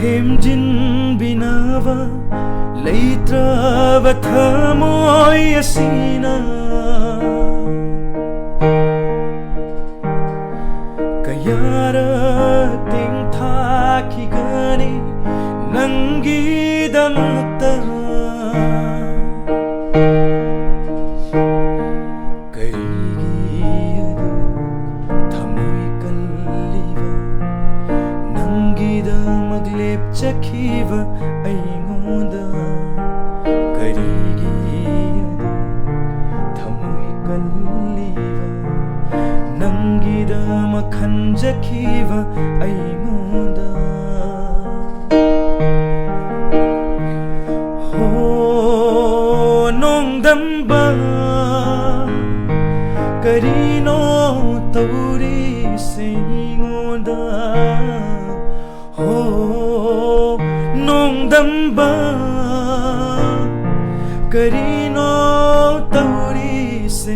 ꯊꯦꯝꯖꯤꯟꯕꯤꯅꯕ ꯂꯩꯇ꯭ꯔꯕ ꯊꯃꯣꯏ ꯑꯁꯤꯅ ꯀꯌꯥꯔꯛ ꯇꯦꯡꯊꯥꯈꯤꯒꯅꯤ ꯅꯪꯒꯤꯗꯃꯛꯇ ꯀꯔꯤꯒꯤ ꯑꯗꯨꯛ ꯊꯃꯣꯏ ꯀꯜꯂꯤꯕ ꯅꯪꯒꯤꯗꯃꯛ ꯂꯦꯞꯆꯈꯤꯕ ꯑꯩꯉꯣꯟꯗ ꯀꯔꯤꯒꯤ ꯑꯗꯨꯛ ꯊꯃꯣꯏ ꯀꯜꯂꯤꯕ ꯅꯪꯒꯤꯗꯃꯛ ꯈꯟꯖꯈꯤꯕ ꯑꯩꯉꯣꯟꯗ ꯅꯣꯡꯗꯝꯕ ꯀꯔꯤꯅꯣ ꯇꯧꯔꯤꯁꯦ ꯑꯩꯉꯣꯟꯗ ꯅꯣꯡꯗꯝꯕ ꯀꯔꯤꯅꯣ ꯇꯧꯔꯤꯁꯦ